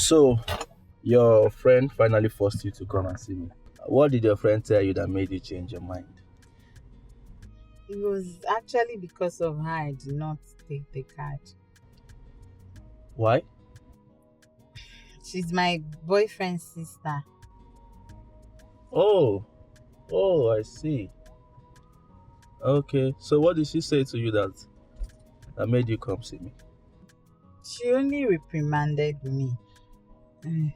So, your friend finally forced you to come and see me. What did your friend tell you that made you change your mind? It was actually because of her I did not take the card. Why? She's my boyfriend's sister. Oh, oh, I see. Okay, so what did she say to you that made you come see me? She only reprimanded me. Mm.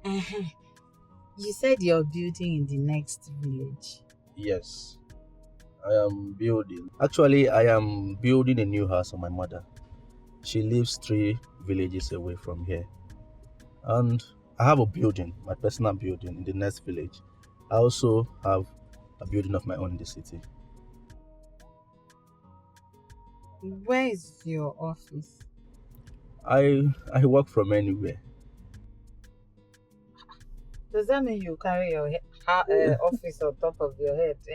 Eh, You said you're building in the next village. Yes, I am building. Actually, I am building a new house for my mother. She lives 3 villages away from here. And I have a building, my personal building in the next village. I also have a building of my own in the city. Where is your office? I work from anywhere. Does that mean you carry your office on top of your head to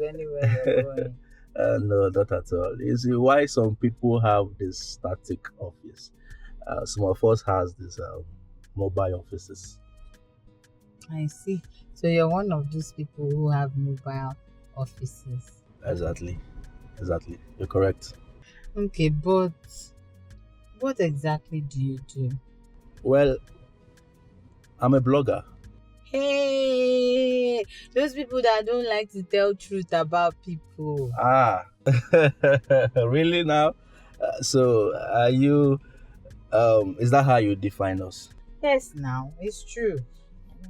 anywhere you're going? No, not at all. You see why some people have this static office. Some of us has this mobile offices. I see. So you're one of those people who have mobile offices. Exactly, exactly. You're correct. Okay, but what exactly do you do? Well, I'm a blogger. Hey, those people that don't like to tell truth about people. Ah, really now? So, are you? Is that how you define us? Yes, now it's true.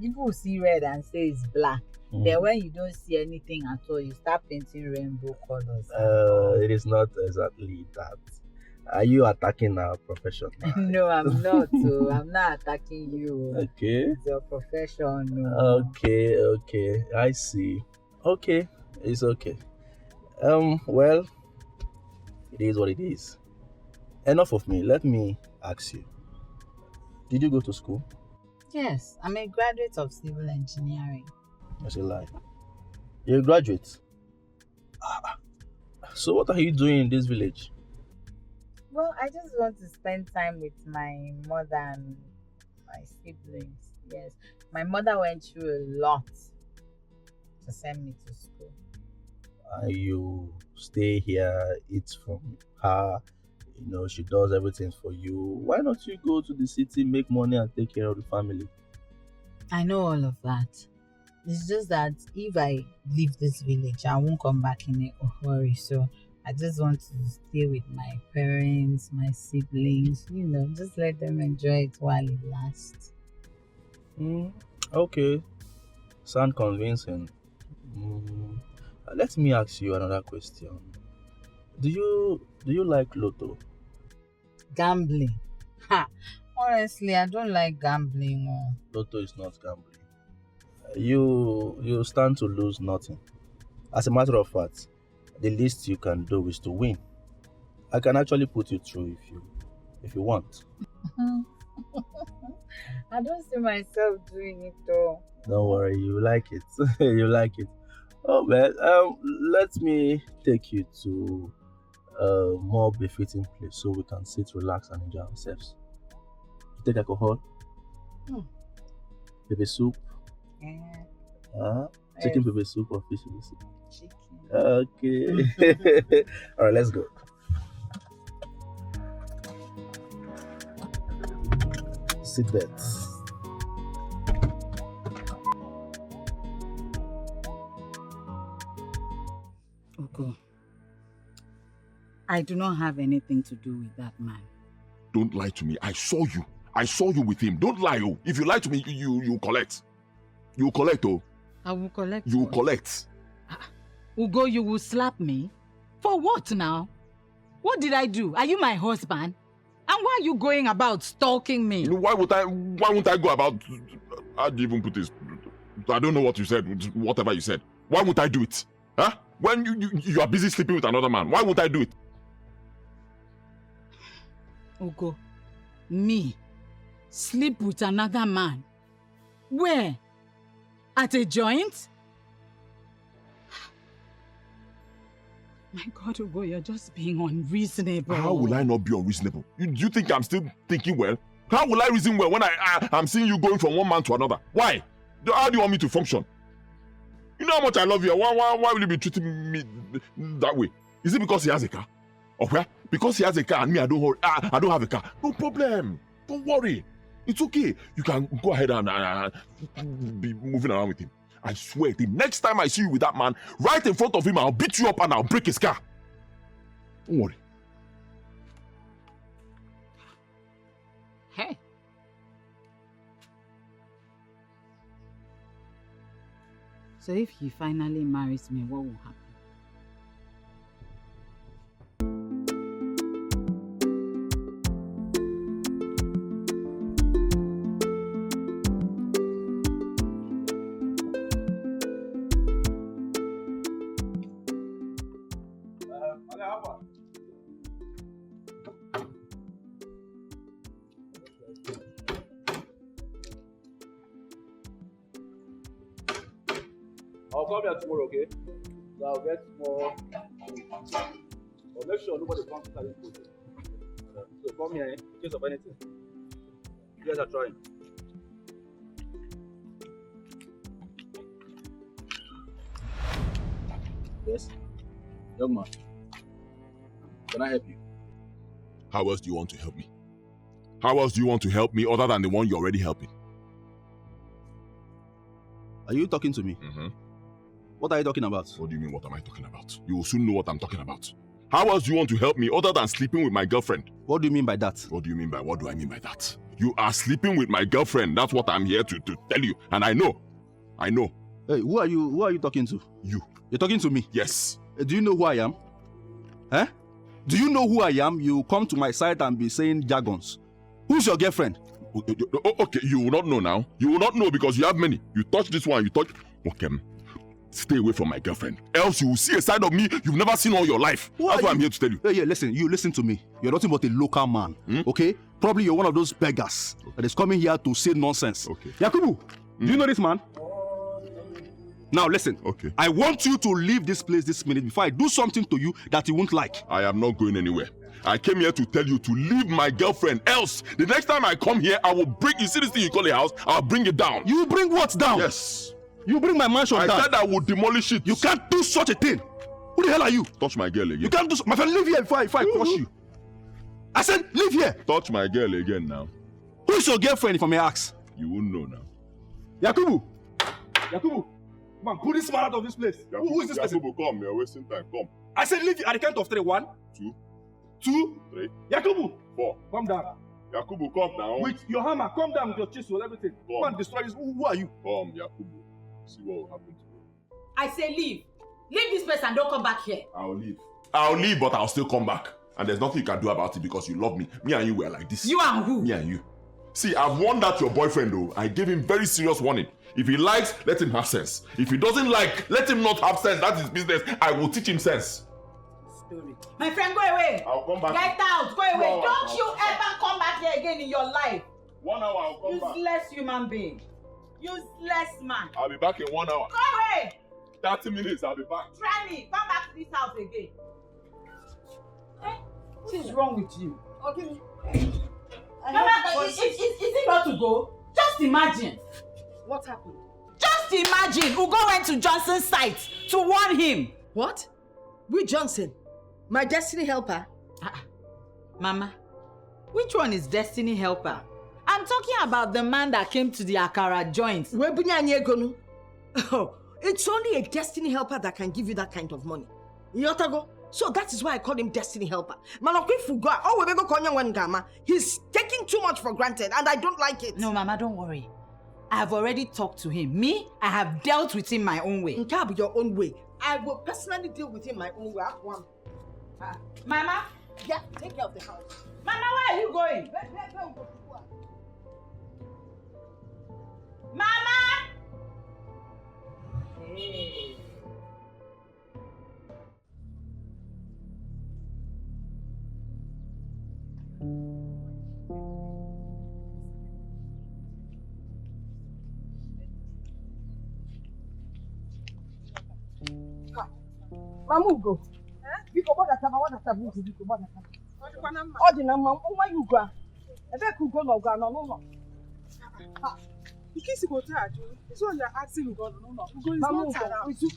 People will see red and say it's black. Mm. Then when you don't see anything at all, you start painting rainbow colors. It is not exactly that. Are you attacking our profession? No, I'm not. So I'm not attacking you. Okay. It's your profession. No. Okay. I see. Okay, it's okay. Well, it is what it is. Enough of me. Let me ask you. Did you go to school? Yes, I'm a graduate of civil engineering. That's a lie. You're a graduate. So what are you doing in this village? Well, I just want to spend time with my mother and my siblings. Yes, my mother went through a lot to send me to school. You stay here, eat from her. She does everything for you. Why not you go to the city, make money, and take care of the family? I know all of that. It's just that if I leave this village, I won't come back in a hurry. So I just want to stay with my parents, my siblings, just let them enjoy it while it lasts. Mm, okay, sound convincing. Mm, let me ask you another question. Do you like Lotto? Gambling. Ha! Honestly, I don't like gambling. Oh. Lotto is not gambling. You stand to lose nothing. As a matter of fact, the least you can do is to win. I can actually put you through if you want. I don't see myself doing it though. Don't worry, you like it. You like it. Oh well, let me take you to a more befitting place so we can sit, relax, and enjoy ourselves. You take alcohol, Hmm. pepper soup, Yeah. chicken Yes, pepper soup or fish pepper soup. chicken. Okay. All right, let's go. Sit back. Okay. I do not have anything to do with that man. Don't lie to me. I saw you. I saw you with him. Don't lie, oh. If you lie to me, you collect. You collect, oh. I will collect. You what? collect. Ugo, you will slap me? For what now? What did I do? Are you my husband? And why are you going about stalking me? Why won't I go about? How do you even put this? I don't know what you said. Whatever you said. Why won't I do it? Huh? When you are busy sleeping with another man, why won't I do it? Ugo, me? Sleep with another man? Where? At a joint? My God, Ugo, you're just being unreasonable. How will I not be unreasonable? Do you think I'm still thinking well? How will I reason well when I'm seeing you going from one man to another? Why? How do you want me to function? You know how much I love you. Why will you be treating me that way? Is it because he has a car? Or where? Because he has a car and me, I don't have a car. No problem. Don't worry. It's okay. You can go ahead and be moving around with him. I swear, the next time I see you with that man, right in front of him, I'll beat you up and I'll break his car. Don't worry. Hey. So if he finally marries me, what will happen? I'll come here tomorrow, okay? So I'll get more. But make sure nobody comes to this project. So come here in case of anything. You guys are trying. Yes? Young man. Can I help you? How else do you want to help me? How else do you want to help me other than the one you're already helping? Are you talking to me? Mm-hmm. What are you talking about? What do you mean, what am I talking about? You will soon know what I'm talking about. How else do you want to help me other than sleeping with my girlfriend? What do you mean by that? What do you mean by what do I mean by that? You are sleeping with my girlfriend. That's what I'm here to tell you. And I know. Hey, who are you talking to? You. You're talking to me? Yes. Do you know who I am? Eh? Do you know who I am? You come to my side and be saying jargons. Who's your girlfriend? Okay, you will not know now. You will not know because you have many. You touch this one, you touch... Okay. Stay away from my girlfriend. Else you will see a side of me you've never seen all your life. That's what I'm here to tell you. Hey, listen. You listen to me. You're nothing but a local man. Okay? Probably you're one of those beggars that is coming here to say nonsense. Okay. Yakubu, do you know this man? Now listen. Okay. I want you to leave this place this minute before I do something to you that you won't like. I am not going anywhere. I came here to tell you to leave my girlfriend. Else, the next time I come here, I will break... You see this thing you call a house? I'll bring it down. You bring what down? Yes. You bring my mansion down. I said I would demolish it. You can't do such a thing. Who the hell are you? Touch my girl again. You can't do so. My friend, leave here before I crush you. I said, leave here. Touch my girl again now. Who is your girlfriend, if I may ask? You won't know now. Yakubu. Come on, put this man out of this place. Who is this person? Yakubu, come. You're wasting time. Come. I said, leave at the count of 3. 1, 2, 2, 3, Yakubu. 4. Come down. Yakubu, come down. With your hammer, come down with your chisel, everything. Come on, destroy this. Who are you? Come, Yakubu. See what will happen to you. I say leave. Leave this place and don't come back here. I'll leave, but I'll still come back. And there's nothing you can do about it because you love me. Me and you were like this. You and who? Me and you. See, I've warned that your boyfriend though. I gave him very serious warning. If he likes, let him have sense. If he doesn't like, let him not have sense. That's his business. I will teach him sense. Story. My friend, go away. I'll come back. Get out. Go away. No, Don't you ever come back here again in your life. 1 hour, I'll come back. Useless human being. Useless man. I'll be back in 1 hour. Go away. 30 minutes, I'll be back. Try me. Come back to this house again. What is wrong with you? Okay. Mama, is it not to go? Just imagine. What happened? Just imagine. Ugo went to Johnson's site to warn him. What? With Johnson? My destiny helper? Mama, which one is destiny helper? I'm talking about the man that came to the Akara joint. Oh, it's only a destiny helper that can give you that kind of money. Yotago. So that is why I call him destiny helper. He's taking too much for granted and I don't like it. No, Mama, don't worry. I have already talked to him. Me, I have dealt with him my own way. Your own way. I will personally deal with him my own way. Mama? Yeah, take care of the house. Mama, where are you going? Mama! Hey. Mamu go. Biko bada taba wada tabu biko bada taba. Odi na mama, why you go? In case you go tired, it's what you're asking Ugo. No. Ugo is not tired.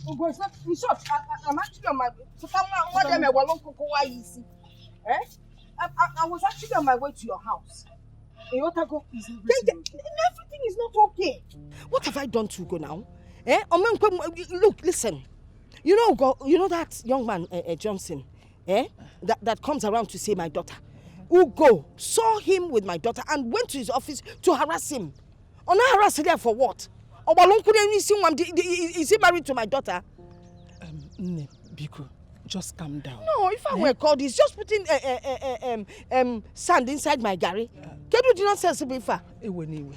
Ugo is not. In short, I'm actually on my way. So come on, what am I going to go? Why easy? I was actually on my way to your house. Everything is not okay. What have I done to Ugo now? Look, listen. You know, Ugo, you know that young man, Johnson, that comes around to see my daughter. Ugo saw him with my daughter and went to his office to harass him. On harass there for what? Is he married to my daughter? Biko, just calm down. No, if I were called, he's just putting sand inside my gari. Can you do not say Anyway,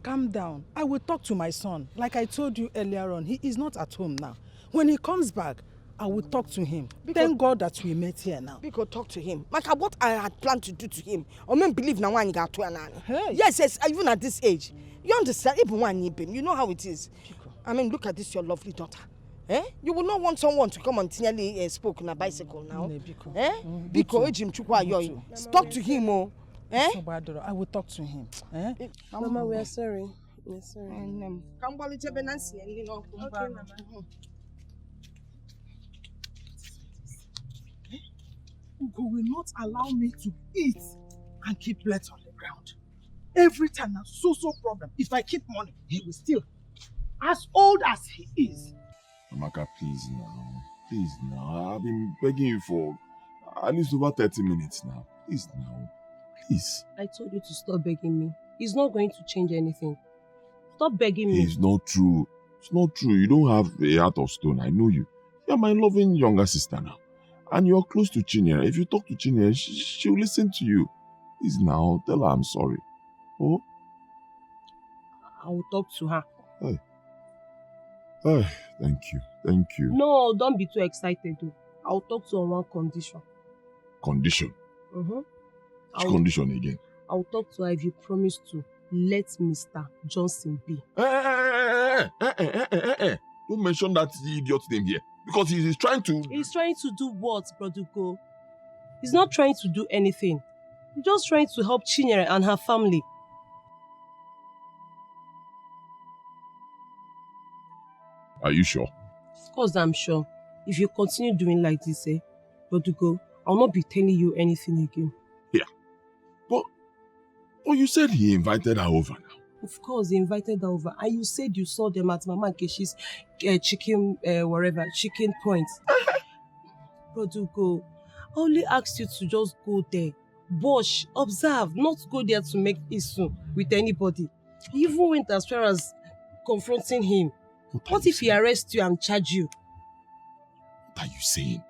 calm down. I will talk to my son. Like I told you earlier on, he is not at home now. When he comes back, I will talk to him. Thank God that we met here now. Because talk to him. Like what I had planned to do to him. I mean, believe now one got to an. Hey. Yes, even at this age. You understand? Even one you know how it is. I mean, look at this, your lovely daughter. You will not want someone to come and continually spoke on a bicycle now. Because talk to him, I will talk to him. Mama, we are sorry. We are sorry. Okay, Mama. Ugo will not allow me to eat and keep plate on the ground. Every time a so problem. If I keep money, he will steal. As old as he is. Amaka, please now. I've been begging you for at least over 30 minutes now. Please now. Please. I told you to stop begging me. It's not going to change anything. Stop begging me. It's not true. It's not true. You don't have a heart of stone. I know you. You're my loving younger sister now. And you're close to Chinyere. If you talk to Chinyere, she'll listen to you. Please now, tell her I'm sorry. Oh? I will talk to her. Hey, thank you. No, don't be too excited though. I'll talk to her on one condition. Condition? Which condition again? I'll talk to her if you promise to let Mr. Johnson be. Don't mention that idiot name here. Because he's trying to... He's trying to do what, Produgo? He's not trying to do anything. He's just trying to help Chinyere and her family. Are you sure? Of course I'm sure. If you continue doing like this, Produgo, I'll not be telling you anything again. Yeah. But you said he invited her over now. Of course, he invited her over. And you said you saw them at Mama Nkeshi's chicken point. Produgo, I only asked you to just go there. Watch, observe, not go there to make issue with anybody. He even went as far as confronting him. What if he arrests you and charge you? What are you saying?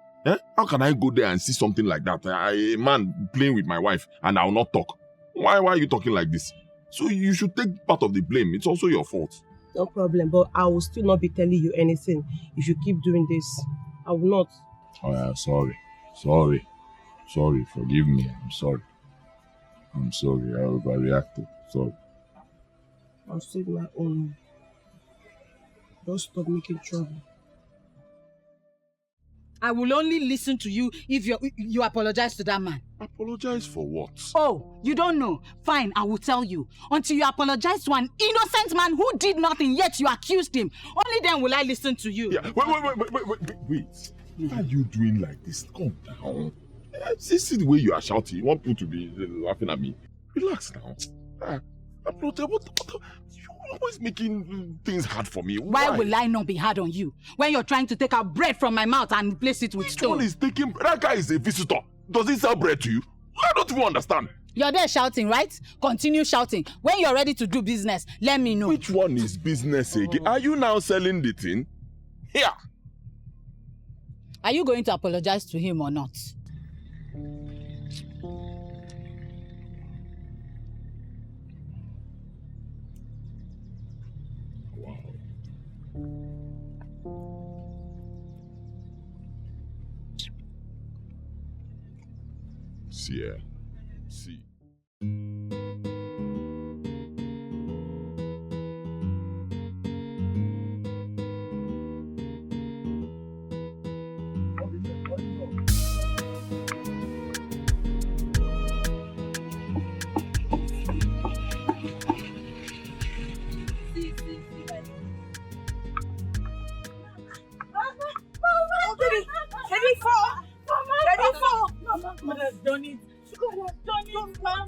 How can I go there and see something like that? A man playing with my wife and I will not talk. Why are you talking like this? So you should take part of the blame. It's also your fault. No problem, but I will still not be telling you anything if you keep doing this. I will not. Oh yeah, sorry, forgive me. I'm sorry, I overreacted. Sorry. I'll save my own. Don't stop making trouble. I will only listen to you if you apologize to that man. Apologize for what? Oh, you don't know? Fine, I will tell you. Until you apologize to an innocent man who did nothing, yet you accused him. Only then will I listen to you. Yeah, wait. Why are you doing like this? Calm down. See the way you are shouting. You want people to be laughing at me. Relax now. You're always making things hard for me. Why will I not be hard on you? When you're trying to take out bread from my mouth and replace it with stone. Which one is taking... That guy is a visitor. Does he sell bread to you? I don't even understand. You're there shouting, right? Continue shouting. When you're ready to do business, let me know. Which one is business again? Are you now selling the thing? Here. Are you going to apologize to him or not? See. Ready for? Mama, God has done it. God has done it, Mama.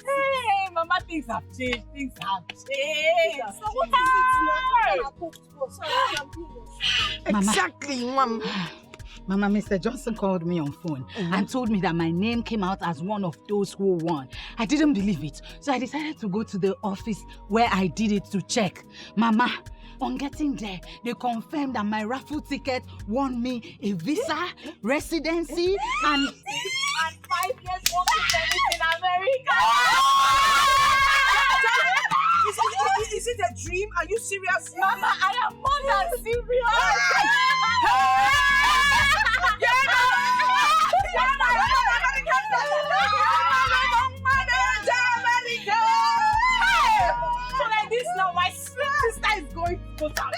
Hey, Mama, things have changed. Things have changed. So what is it now? Exactly, Mom. Mama, Mr. Johnson called me on phone and told me that my name came out as one of those who won. I didn't believe it, so I decided to go to the office where I did it to check. Mama, on getting there, they confirmed that my raffle ticket won me a visa, residency, and 5 years work permit in America. Is it a dream? Are you serious? Mama, I am more than serious. So like this now, my sweet sister is going to go to America.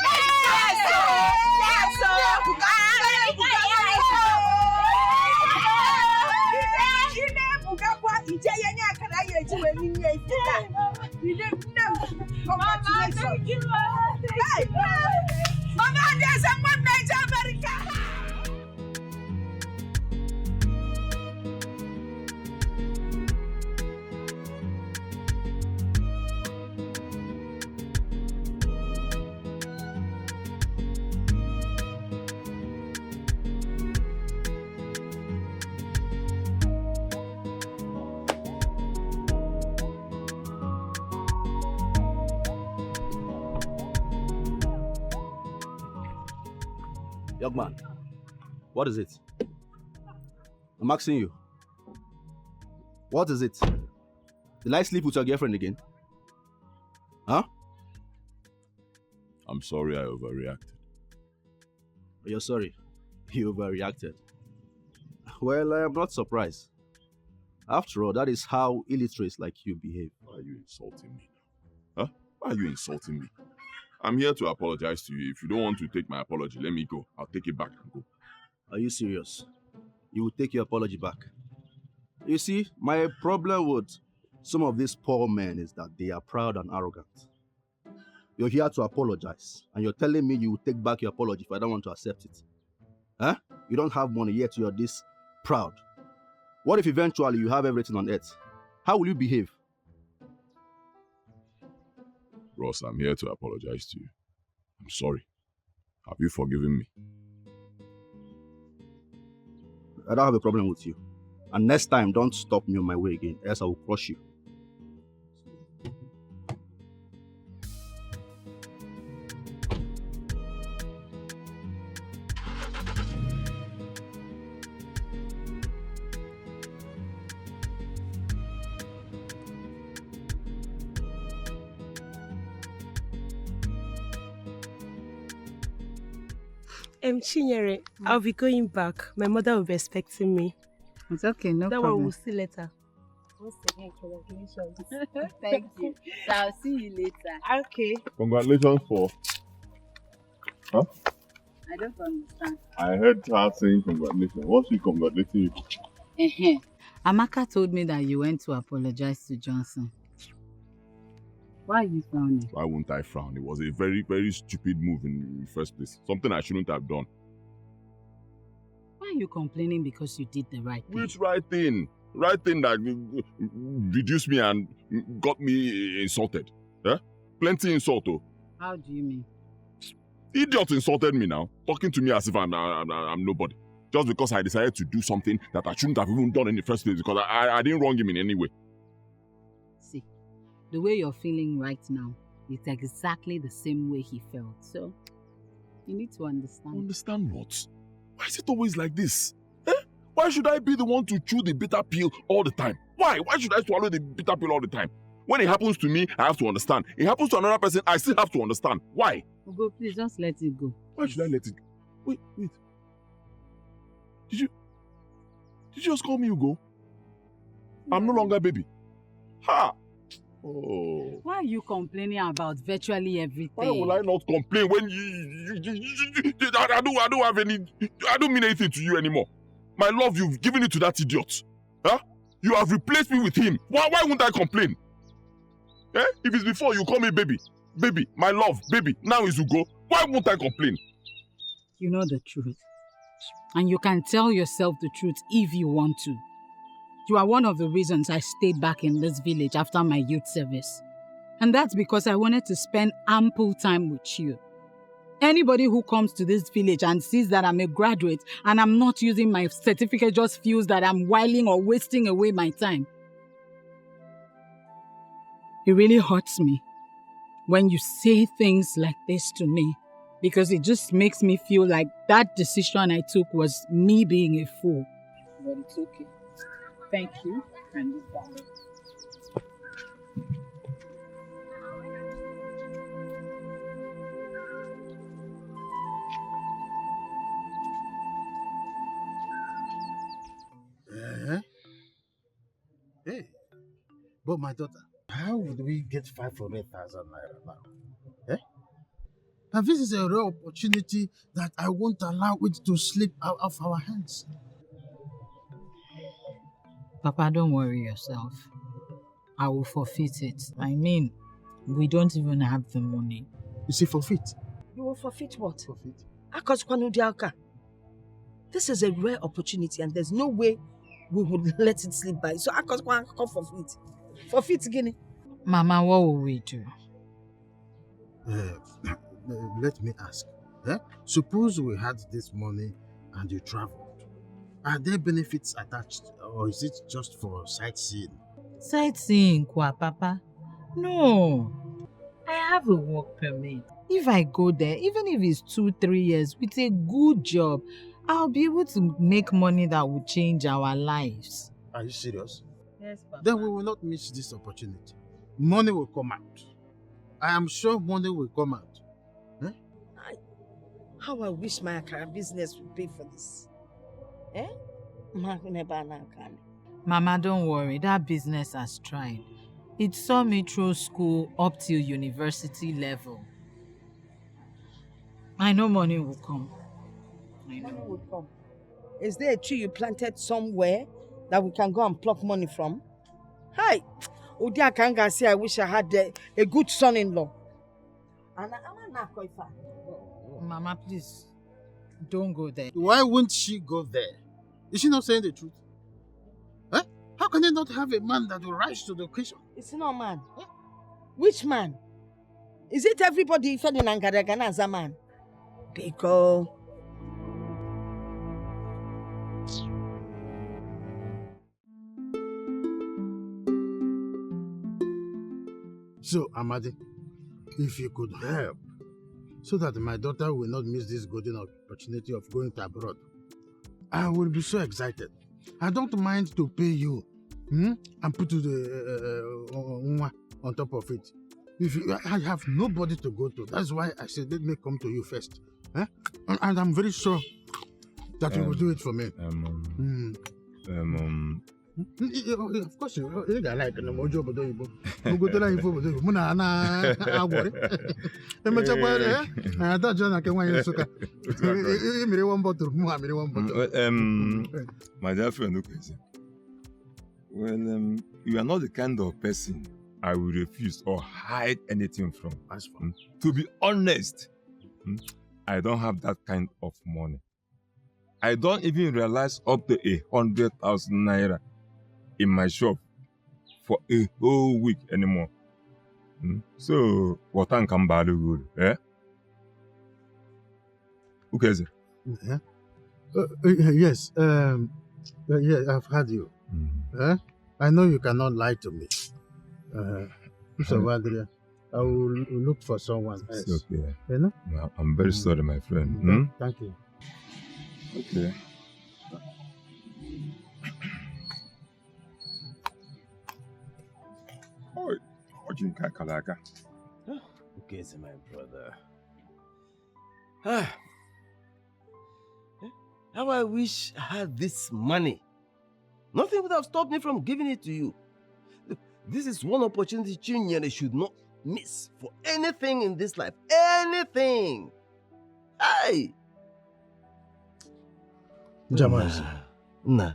Mama, thank you. Mama, there's someone made to America. Young man, what is it? I'm asking you. What is it? Did I sleep with your girlfriend again? Huh? I'm sorry I overreacted. You're sorry. You overreacted. Well, I am not surprised. After all, that is how illiterates like you behave. Why are you insulting me now? Huh? Why are you insulting me? I'm here to apologize to you. If you don't want to take my apology, let me go. I'll take it back and go. Are you serious? You will take your apology back? You see, my problem with some of these poor men is that they are proud and arrogant. You're here to apologize, and you're telling me you will take back your apology if I don't want to accept it. Huh? You don't have money, yet you're this proud. What if eventually you have everything on earth? How will you behave? Ross, I'm here to apologize to you. I'm sorry. Have you forgiven me? I don't have a problem with you. And next time, don't stop me on my way again, else I will crush you. Chinyere, I'll be going back. My mother will be expecting me. It's okay, no That problem. one we'll see later. Once again, congratulations. Thank you. So I'll see you later. Okay. Congratulations for... Huh? I don't understand. I heard her saying congratulations. What's she congratulating you? Amaka told me that you went to apologize to Johnson. Why are you frowning? Why won't I frown? It was a very, very stupid move in the first place. Something I shouldn't have done. Why are you complaining because you did the right thing? Which right thing? Right thing that reduced me and got me insulted. Yeah? Plenty insult, though. How do you mean? Idiot insulted me now, talking to me as if I'm nobody. Just because I decided to do something that I shouldn't have even done in the first place because I didn't wrong him in any way. See, the way you're feeling right now is exactly the same way he felt. So, you need to understand. Understand what? Why is it always like this? Eh? Why should I be the one to chew the bitter pill all the time? Why? Why should I swallow the bitter pill all the time? When it happens to me, I have to understand. It happens to another person, I still have to understand. Why? Ugo, please just let it go. Why should I let it go? Wait. Did you just call me Ugo? I'm no longer baby. Ha! Oh. Why are you complaining about virtually everything? Why will I not complain when I don't mean anything to you anymore. My love, you've given it to that idiot. Huh? You have replaced me with him. Why won't I complain? Eh? If it's before, you call me baby. Baby, my love, baby. Now it's Ugo. Why won't I complain? You know the truth. And you can tell yourself the truth if you want to. You are one of the reasons I stayed back in this village after my youth service. And that's because I wanted to spend ample time with you. Anybody who comes to this village and sees that I'm a graduate and I'm not using my certificate just feels that I'm whiling or wasting away my time. It really hurts me when you say things like this to me, because it just makes me feel like that decision I took was me being a fool. But it's okay. Thank you. And goodbye. Hey, but my daughter, how would we get 500,000 naira now? Eh? And this is a rare opportunity that I won't allow it to slip out of our hands. Papa, don't worry yourself. I will forfeit it. I mean, we don't even have the money. You see, forfeit. You will forfeit what? Forfeit. This is a rare opportunity and there's no way we would let it slip by. So I can't forfeit. Forfeit, Guinea. Mama, what will we do? Let me ask. Suppose we had this money and you traveled. Are there benefits attached or is it just for sightseeing? Sightseeing, Papa? No. I have a work permit. If I go there, even if it's 2-3 years, with a good job, I'll be able to make money that will change our lives. Are you serious? Yes, Papa. Then we will not miss this opportunity. Money will come out. I am sure money will come out. How I wish my business would pay for this. Mama, don't worry. That business has tried. It saw me through school up till university level. I know money will come. Money will come. Is there a tree you planted somewhere that we can go and pluck money from? Hi! Udia Kanga say I wish I had a good son-in-law. Mama, please, don't go there. Why won't she go there? Is she not saying the truth? How can they not have a man that will rise to the occasion? It's not man. Which man? Is it everybody Ferdinand Gadagana as a man? Because... So, Amadi, if you could help, so that my daughter will not miss this golden opportunity of going to abroad, I will be so excited. I don't mind to pay you and put the on top of it. I have nobody to go to. That's why I said, let me come to you first. And I'm very sure that you will do it for me. Of course, you like no more job. You go to the info. Muna agwore. Emecha kwere. Na that John ake wan yesuka. Emire one bottle, mu amire one bottle. My dear friend, okay. Well, you are not the kind of person I will refuse or hide anything from. To be honest, I don't have that kind of money. I don't even realize up to 100,000 naira in my shop for a whole week anymore. So, what can come by the good? Okay, is it? Yes. Yeah, I've heard you. I know you cannot lie to me. So, I will look for someone else. It's okay. You know? I'm very sorry, my friend. Thank you. Okay. Okay, so my brother. How I wish I had this money. Nothing would have stopped me from giving it to you. Look, this is one opportunity Chinyere should not miss for anything in this life. Anything. Hey! Jamaisi. Nah.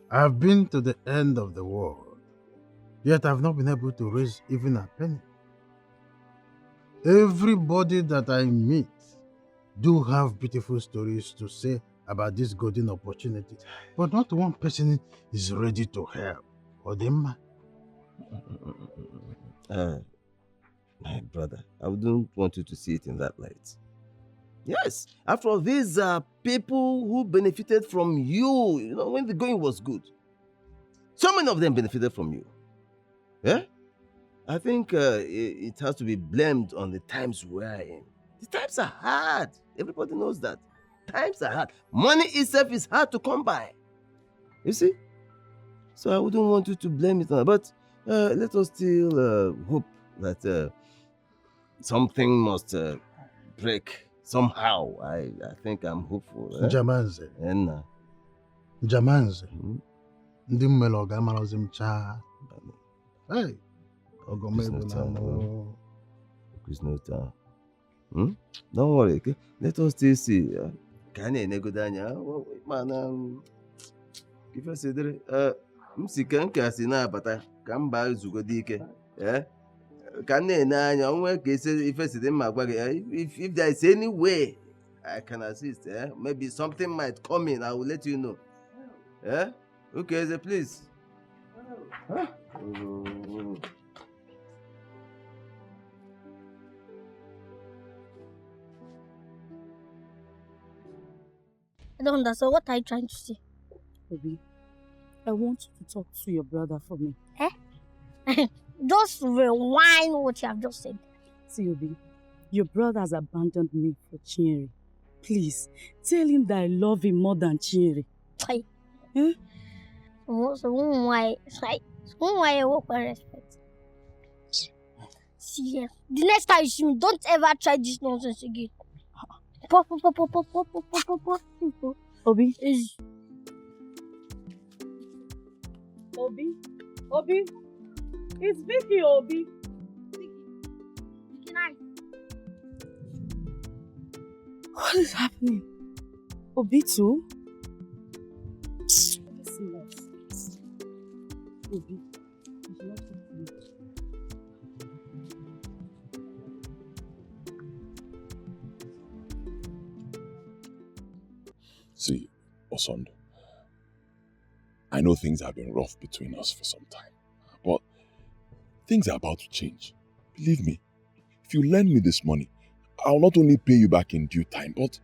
I've been to the end of the world, yet I've not been able to raise even a penny. Everybody that I meet do have beautiful stories to say about this golden opportunity, but not one person is ready to help. Odemma. My brother, I wouldn't want you to see it in that light. Yes, after all, these are people who benefited from you, when the going was good. So many of them benefited from you. Yeah? I think it has to be blamed on the times we are in. The times are hard. Everybody knows that. Times are hard. Money itself is hard to come by. You see? So I wouldn't want you to blame it on her. But let us still hope that something must break somehow. I think I'm hopeful. Jamanze. Jamanze. Ndị mmele ọ ga-amarozi m chaa. Hey. Ogomebo na mo. Chris no time. Don't worry, okay? Let us still see. Can you nego danya? Man, if I say there, Msikan kasi na bata kamba zugodike. Can you na onwe case if I say them if there is any way I can assist, maybe something might come in. I will let you know. Okay, so please. I don't understand. What are you trying to say? Obi, I want you to talk to your brother for me. Just rewind what you have just said. See, Obi, your brother has abandoned me for Chinere. Please, tell him that I love him more than Chinere. So why I work with respect? See, the next time you see me, don't ever try this nonsense again. Obi? Obi? It's Vicky, Obi. Can I? What is happening? Obi too? Let's see what. Obi, you should not talk to me. See, Osondo, I know things have been rough between us for some time, but things are about to change. Believe me, if you lend me this money, I'll not only pay you back in due time, but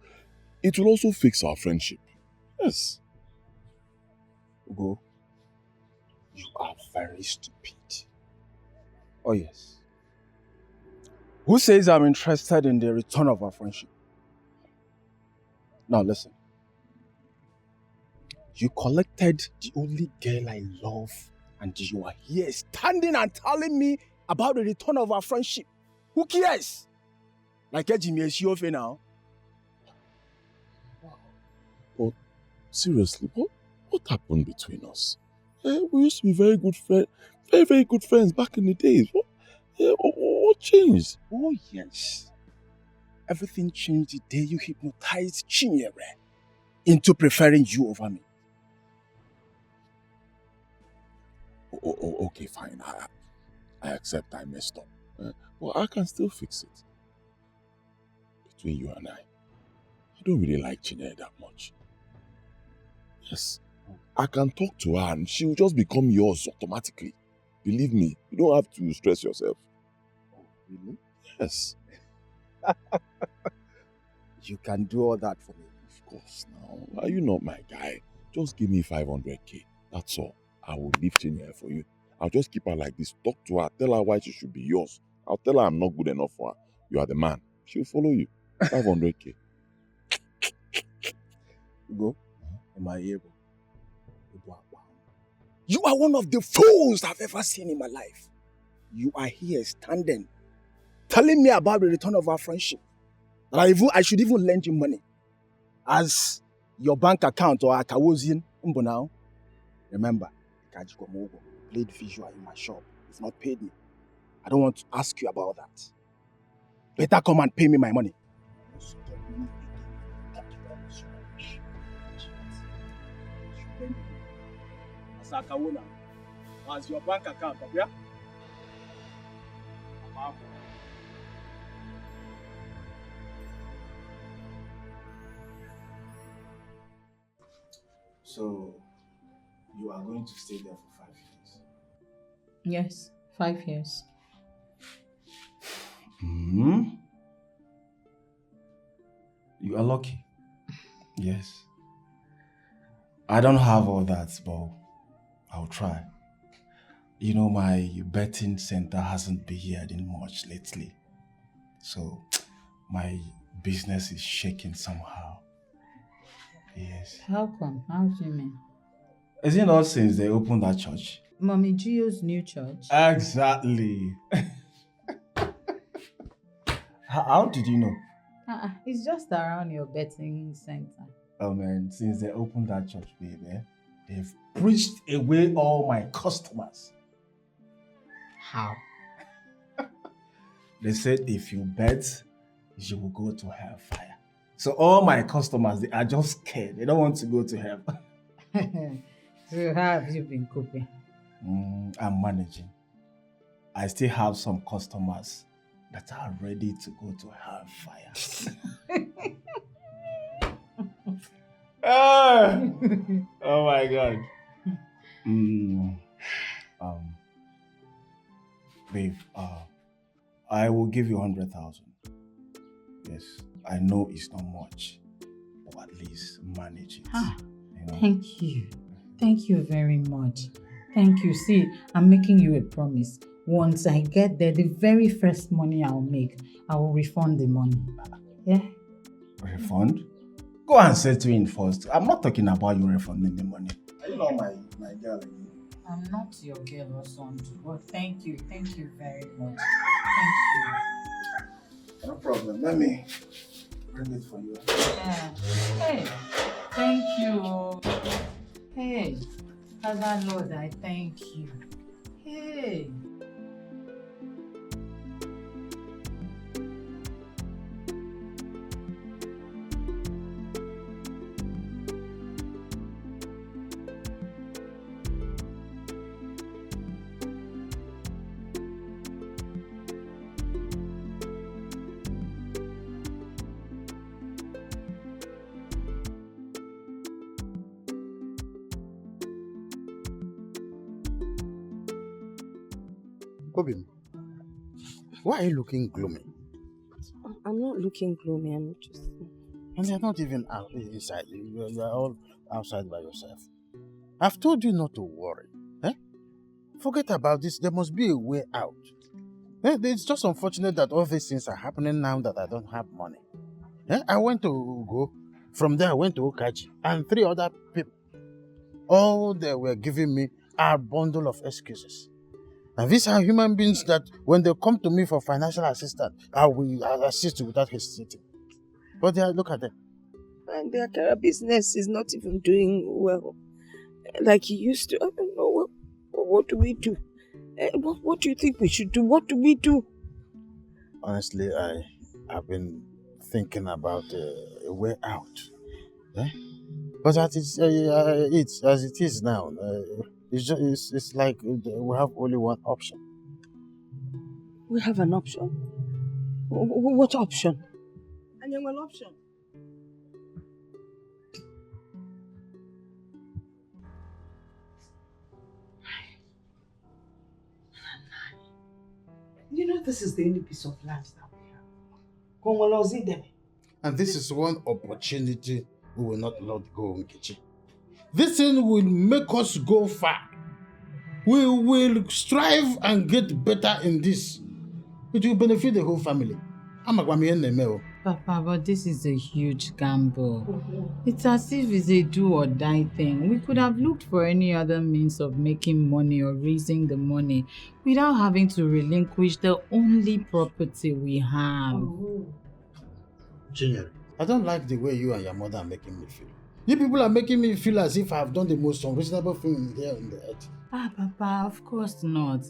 it will also fix our friendship. Yes. Ugo, you are very stupid. Oh yes. Who says I'm interested in the return of our friendship? Now listen. You collected the only girl I love, and you are here standing and telling me about the return of our friendship. Who cares? Like Jimmy is your friend now. But seriously, what happened between us? We used to be very good friends, very good friends back in the days. What changed? Oh yes. Everything changed the day you hypnotized Chinyere into preferring you over me. Okay, fine. I accept I messed up. But I can still fix it. Between you and I don't really like Chinyere that much. Yes, I can talk to her and she will just become yours automatically. Believe me, you don't have to stress yourself. Oh, really? Yes. You can do all that for me. Of course, now. Are you not my guy? Just give me 500k. That's all. I will leave Chinyere for you. I'll just keep her like this. Talk to her. Tell her why she should be yours. I'll tell her I'm not good enough for her. You are the man. She'll follow you. 500k. Ugo, am I able? You are one of the fools I've ever seen in my life. You are here standing, telling me about the return of our friendship. That I should even lend you money. As your bank account or Accusations, now. Remember, Kajikomogo played visual in my shop. You've not paid me. I don't want to ask you about that. Better come and pay me my money. As your bank account, okay? So, you are going to stay there for 5 years. Yes, 5 years. Hmm? You are lucky. Yes. I don't have all that, but I'll try. You know, my betting center hasn't been yielding much lately. So, my business is shaking somehow. Yes. How come? How do you mean? Is it not since they opened that church? Mommy Gio's new church? Exactly. How did you know? It's just around your betting center. Oh man, since they opened that church, baby, they've preached away all my customers. How? They said if you bet, you will go to hellfire. So all my customers, they are just scared. They don't want to go to hell. So how have you been coping? I'm managing. I still have some customers that are ready to go to hellfire. Oh my God. Babe, I will give you 100,000. Yes, I know it's not much, but at least manage it. You know? Thank you. Thank you very much. Thank you. See, I'm making you a promise. Once I get there, the very first money I'll make, I will refund the money. Yeah? Refund? Go and settle in first. I'm not talking about you refunding the money. Are you not my girl? I'm not your girl or something, but thank you. Thank you very much. Thank you. No problem. Let me bring it for you. Yeah. Hey, thank you. Hey, Father Lord, I thank you. Hey. Obim, why are you looking gloomy? I'm not looking gloomy, I'm just... And you're not even out inside. You're all outside by yourself. I've told you not to worry. Eh? Forget about this. There must be a way out. It's just unfortunate that all these things are happening now that I don't have money. I went to go. From there, I went to Okaji and 3 other people. All they were giving me are a bundle of excuses. And these are human beings that when they come to me for financial assistance, I will assist you without hesitating. But look at them. And their Akara business is not even doing well like it used to. I don't know. What do we do? What do you think we should do? What do we do? Honestly, I've been thinking about a way out. But as it is now, it's like we have only one option. We have an option? What option? And you have an option. You know this is the only piece of land that we have. And this is one opportunity we will not let go, Nkechi. This thing will make us go far. We will strive and get better in this. It will benefit the whole family. Papa, but this is a huge gamble. It's as if it's a do or die thing. We could have looked for any other means of making money or raising the money without having to relinquish the only property we have. Chinyere, I don't like the way you and your mother are making me feel. You people are making me feel as if I have done the most unreasonable thing here on the earth. Papa, of course not.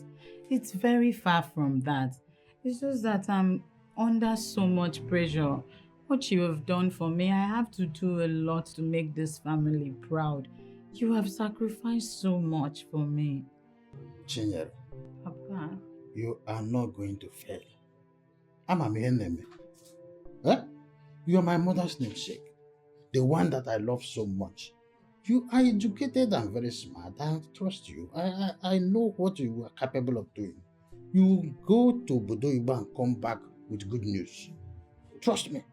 It's very far from that. It's just that I'm under so much pressure. What you have done for me, I have to do a lot to make this family proud. You have sacrificed so much for me. Chinyere, Papa, you are not going to fail. I'm a man. You are my mother's namesake. The one that I love so much. You are educated and very smart. I trust you. I know what you are capable of doing. You go to Bodoiba and come back with good news. Trust me.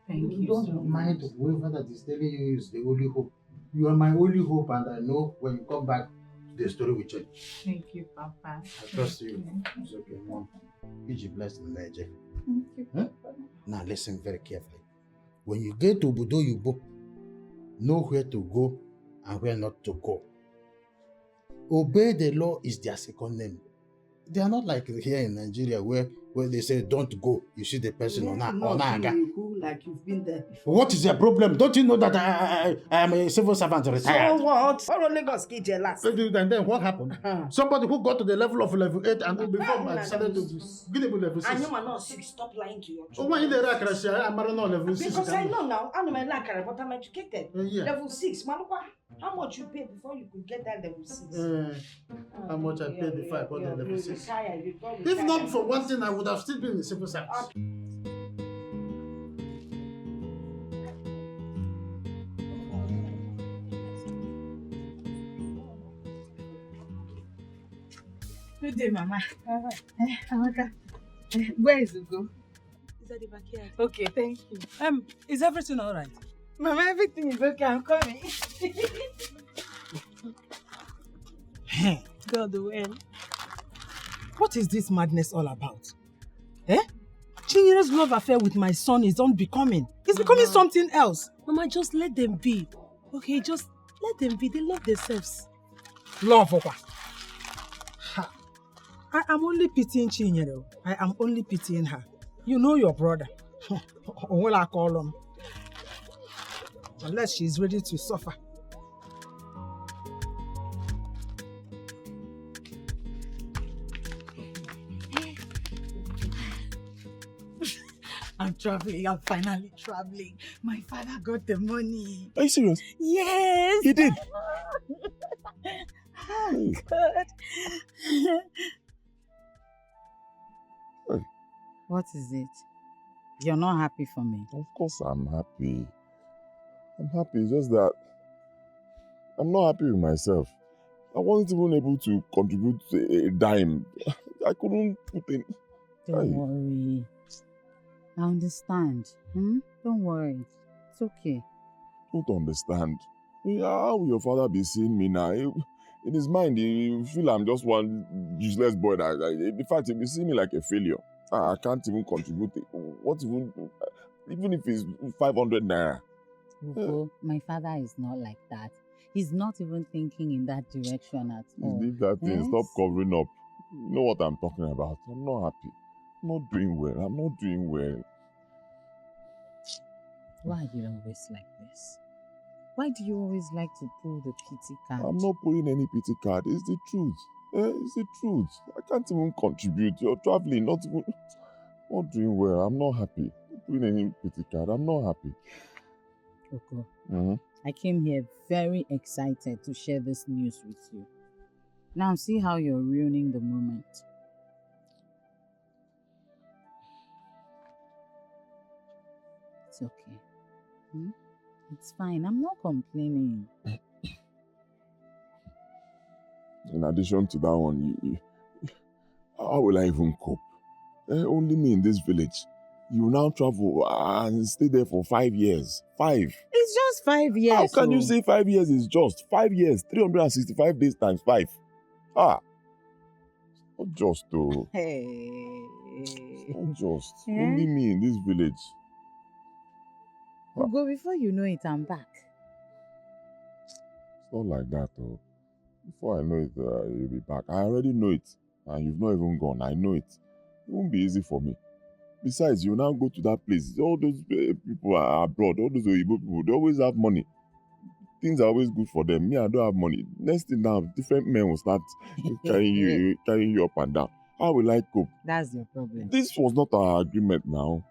Thank you Don't so mind much. whoever that is telling you is the only hope. You are my only hope, and I know when you come back, the story will change. Thank you, Papa. I trust you. It's okay, Mom. Be blessed in Nigeria. Thank you, Papa. Now listen very carefully. When you get to Bodoibo, know where to go and where not to go. Obey the law is their second name. They are not like here in Nigeria where they say don't go. You see the person on aga. Like you've been there before. What is their problem? Don't you know that I am a civil servant retired? So what? What only got skid last? And then what happened? Somebody who got to the level of level 8 and before I decided to get to level 6. And you are not 6. Stop lying to your Oh, children. why you there? I'm not level 6. Because I know now, I'm not like but I'm educated. Yeah. Level 6. Manuka, how much you pay before you could get that level 6? How much I paid before I got the level 6? Retired, If not for one thing, I would have still been in civil service. Good day, Mama. Amaka. Where is Ugo? Is at the backyard. Okay, thank you. Is everything all right? Mama, everything is okay. I'm coming. God, when? What is this madness all about? Eh? Chinyere's love affair with my son is unbecoming. It's becoming something else. Mama, just let them be. Okay, just let them be. They love themselves. Love, Opa. I am only pitying Chinyere. I am only pitying her. You know your brother. What I call him. Unless she's ready to suffer. I'm traveling. I'm finally traveling. My father got the money. Are you serious? Yes. He did? Oh, God. What is it? You're not happy for me? Of course I'm happy. I'm happy. It's just that I'm not happy with myself. I wasn't even able to contribute a dime. I couldn't put in. Don't worry. I understand. Don't worry. It's okay. Don't understand. How will your father be seeing me now? In his mind, he feel I'm just one useless boy. In fact, he'll be seeing me like a failure. I can't even contribute. What even if it's 500 naira? Ugo, my father is not like that. He's not even thinking in that direction at all. Leave that thing. Yes? Stop covering up. You know what I'm talking about. I'm not happy. I'm not doing well. Why are you always like this? Why do you always like to pull the pity card? I'm not pulling any pity card. It's the truth. It's the truth. I can't even contribute. You're traveling, not doing well. I'm not happy. Not doing any pity card. I'm not happy. Ugo, I came here very excited to share this news with you. Now see how you're ruining the moment. It's okay. It's fine. I'm not complaining. In addition to that one, how will I even cope? Only me in this village. You now travel and stay there for 5 years. 5. It's just 5 years. How can you say 5 years is just? 5 years, 365 days times 5. Not just though. Hey. Not just. Only me in this village. Ugo, before you know it, I'm back. It's not like that though. Before I know it, you'll be back. I already know it. And you've not even gone. I know it. It won't be easy for me. Besides, you now go to that place. All those people are abroad. All those Oyibo people, they always have money. Things are always good for them. Me, I don't have money. Next thing now, different men will start carrying you up and down. How will I cope? That's your problem. This was not our agreement now.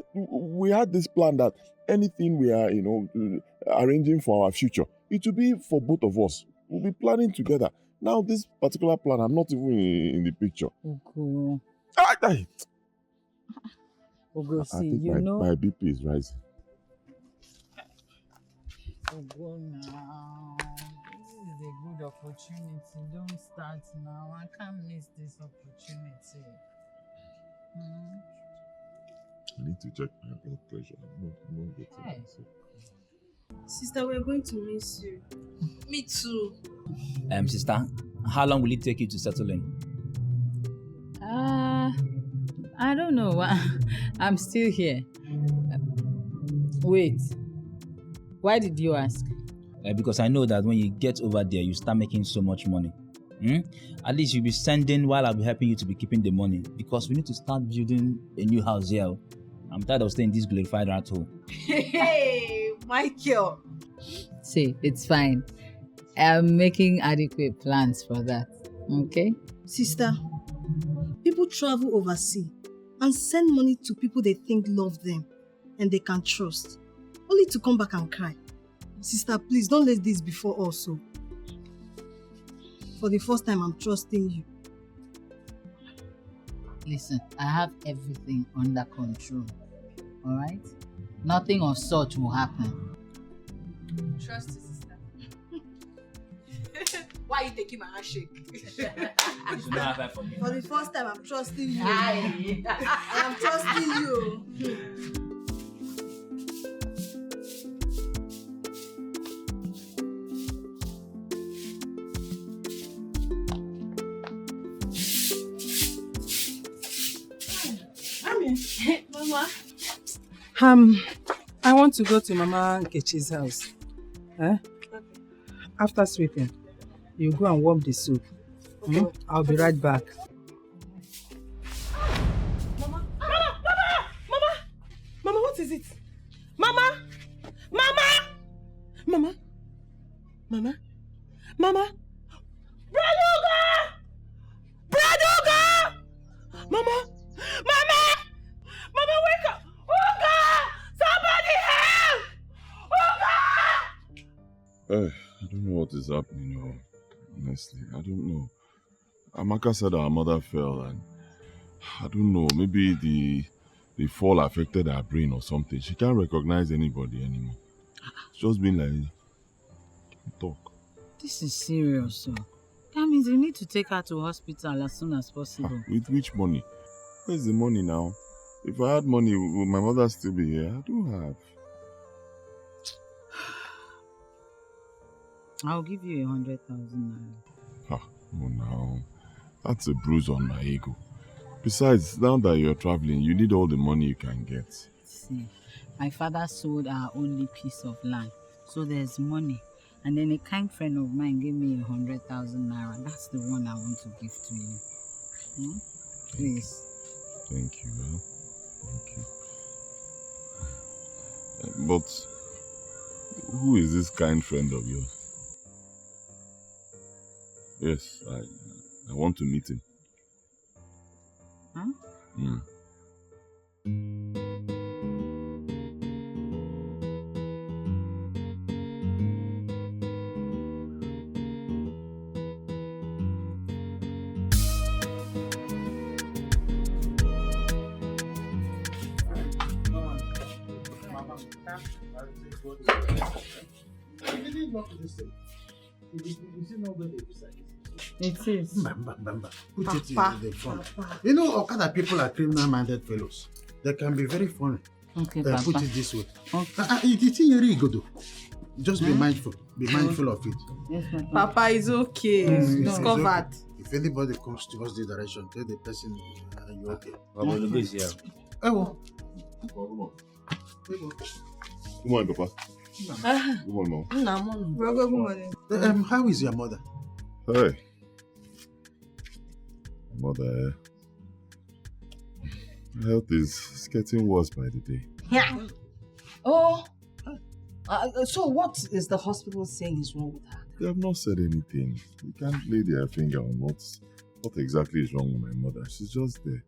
We had this plan that anything we are, arranging for our future, it will be for both of us. We'll be planning together. Now, this particular plan, I'm not even in the picture. Ugo. Ugo, see, I think you know... my BP is rising. Ugo now. a good opportunity. Don't start now. I can't miss this opportunity. I need to check my blood pressure. I'm not getting Hey. sick. Sister, we're going to miss you. Me too. Sister, how long will it take you to settle in? I don't know. I'm still here. Wait. Why did you ask? Because I know that when you get over there, you start making so much money. At least you'll be sending while I'll be helping you to be keeping the money. Because we need to start building a new house here. I'm tired of staying in this glorified rat hole. Hey, Michael. See, it's fine. I'm making adequate plans for that. Okay? Sister, people travel overseas and send money to people they think love them and they can trust, only to come back and cry. Sister, please don't let this before also. For the first time, I'm trusting you. Listen, I have everything under control. Alright? Nothing of such will happen. Trust you, sister. Why are you taking my handshake? For the first time, I'm trusting you. Aye. I'm trusting you. Mama. I want to go to Mama Nkechi's house. After sweeping, you go and warm the soup. I'll be right back. Mama, what is it? Mama! Braduga! Mama, wake up! Uga! Somebody help! Uga! I don't know what is happening, honestly. I don't know. Amaka said her mother fell and I don't know, maybe the fall affected her brain or something. She can't recognize anybody anymore. It's just been like, talk. This is serious, sir. That means you need to take her to hospital as soon as possible. With which money? Where's the money now? If I had money, would my mother still be here? I don't have. I'll give you 100,000 naira. Oh no. That's a bruise on my ego. Besides, now that you're traveling, you need all the money you can get. See, my father sold our only piece of land, so there's money. And then a kind friend of mine gave me 100,000 naira. That's the one I want to give to you. Please. Thank you. Thank you. But who is this kind friend of yours? Yes, I want to meet him. Huh? It is. Bamba. Put it in the front. You know, Okada people are criminal-minded fellows. They can be very funny. Okay, Papa. Put it this way. Okay. Just be mindful. Be mindful of it. Yes, Papa is okay. It's covered. Okay. If anybody comes towards the direction, tell the person you're okay. Good morning, Papa. Good morning, Mom. How is your mother? Hey. Mother, her health is getting worse by the day. Yeah. Oh. So what is the hospital saying is wrong with her? They have not said anything. You can't lay their finger on what exactly is wrong with my mother. She's just there.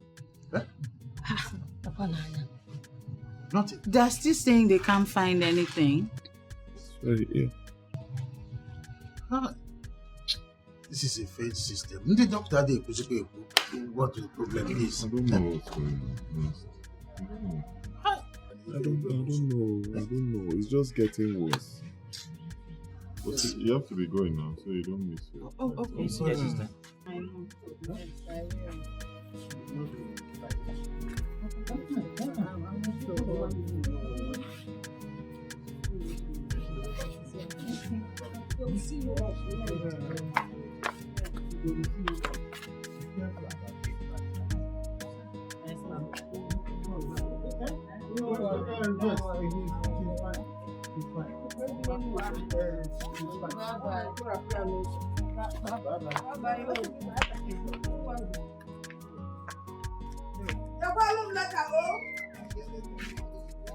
Nothing. They're still saying they can't find anything. It's very ill. This is a failed system. The doctor they what the problem is. I don't know what's going on. I don't know. It's just getting worse. But you have to be going now, so you don't miss it. Oh, okay. Yes, sister. I know. Yes, I will.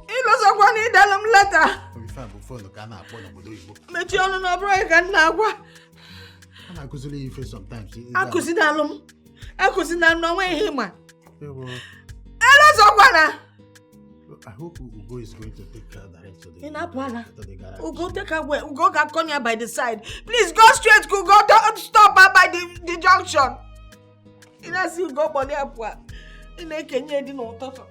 ịlọsọkwa na ịdalụ m leta Ife a bụ fonu ka a na-akpọ n'obodo Igbo. mechie ọnụ na ọbụrụ anyị ka m na-agwa A na-akụziri ya ife sometimes. akụzinalụ m na onwe ihe ịma Ewo. ịlọsọkwana I hope Ugo is going to take direct to the, ị na-apụ ala to the garage. Ugo take away. Ugo got Konya by the side. Please go straight. Ugo, don't stop her by the junction. Ina si Ugo body apwa. Ina Kenya di no toto.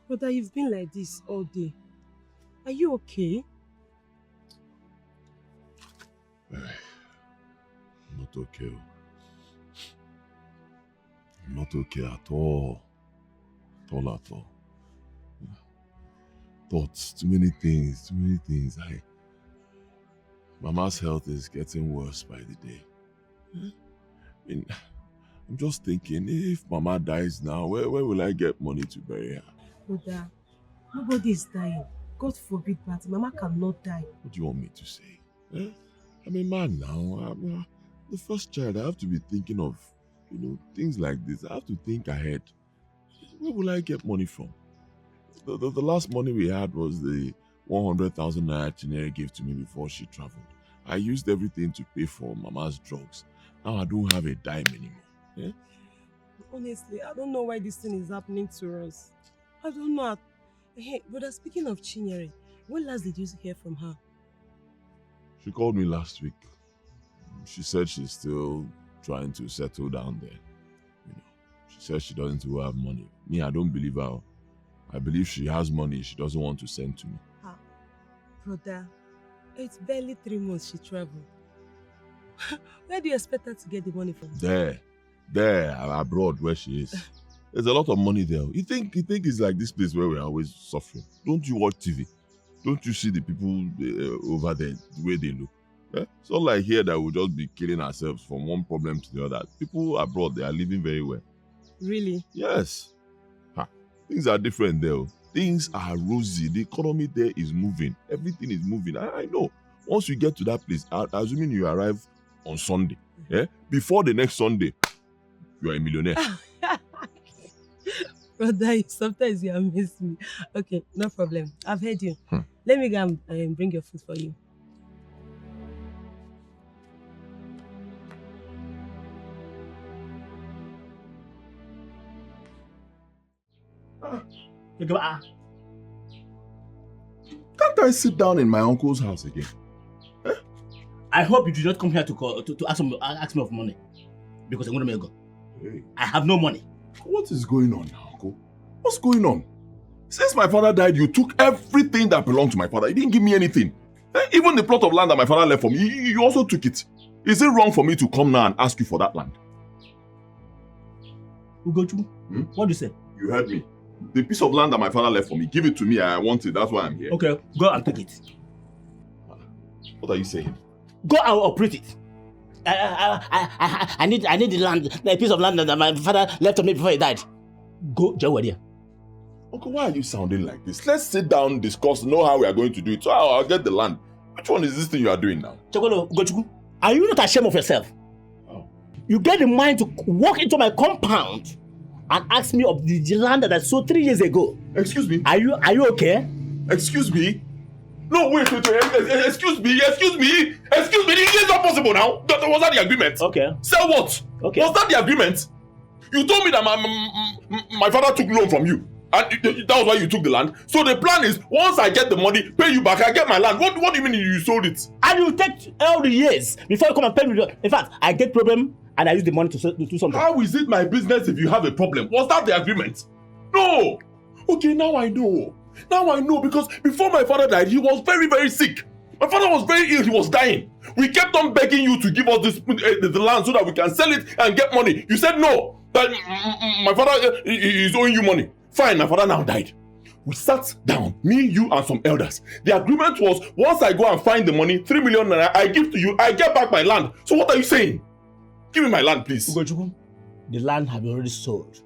Brother, you've been like this all day. Are you okay? Not okay. I'm not okay at all. At all. Thoughts, too many things. Mama's health is getting worse by the day. I mean, I'm just thinking, if Mama dies now, where will I get money to bury her? Brother, nobody is dying. God forbid, but Mama cannot die. What do you want me to say? I'm a man now. I'm the first child. I have to be thinking of, things like this. I have to think ahead. Where will I get money from? The last money we had was the 100,000 naira Chinere gave to me before she traveled. I used everything to pay for Mama's drugs. Now I don't have a dime anymore. Yeah? Honestly, I don't know why this thing is happening to us. I don't know. Hey, brother, speaking of Chinyere, when last did you hear from her? She called me last week. She said she's still trying to settle down there. She says she doesn't even have money. Me, I don't believe her. I believe she has money she doesn't want to send to me. Brother, it's barely 3 months she traveled. Where do you expect her to get the money from? There, abroad where she is. There's a lot of money there. You think it's like this place where we're always suffering? Don't you watch TV? Don't you see the people over there, the way they look? Yeah? It's not like here that we'll just be killing ourselves from one problem to the other. People abroad, they are living very well. Really? Yes. Things are different there. Things are rosy. The economy there is moving. Everything is moving. I know. Once you get to that place, assuming you arrive on Sunday, before the next Sunday, you are a millionaire. Brother, sometimes you amaze me. Okay, no problem. I've heard you. Let me go and bring your food for you. Can't I sit down in my uncle's house again? I hope you do not come here to ask me of money. Because I'm going to go. Hey. I have no money. What is going on now, Uncle? What's going on? Since my father died, you took everything that belonged to my father. You didn't give me anything. Even the plot of land that my father left for me, you also took it. Is it wrong for me to come now and ask you for that land? Ugochu, what do you say? You heard me. The piece of land that my father left for me, give it to me. I want it. That's why I'm here. Okay, go and take it. What are you saying? Go and operate it. I need the land, the piece of land that my father left to me before he died. Go, Jawadiya. Uncle, why are you sounding like this? Let's sit down, discuss, know how we are going to do it. So I'll get the land. Which one is this thing you are doing now? Chokolo, Ugochukwu, are you not ashamed of yourself? Oh. You get the mind to walk into my compound and ask me of the land that I sold 3 years ago. Excuse me? Are you okay? Excuse me? No, wait. Excuse me. It's not possible now. Was that the agreement? Okay. Sell what? Okay. Was that the agreement? You told me that my father took loan from you. And that was why you took the land. So the plan is, once I get the money, pay you back, I get my land. What do you mean you sold it? And you take all the years before you come and pay me. In fact, I get problem and I use the money to do something. How is it my business if you have a problem? Was that the agreement? No. Okay, now I know. Because before my father died, he was very, very sick. My father was very ill. He was dying. We kept on begging you to give us the land so that we can sell it and get money. You said no. That my father is owing you money. Fine, my father now died. We sat down, me, you, and some elders. The agreement was, once I go and find the money, 3 million naira, I give to you, I get back my land. So what are you saying? Give me my land, please. Ugochukwu, the land have been already sold.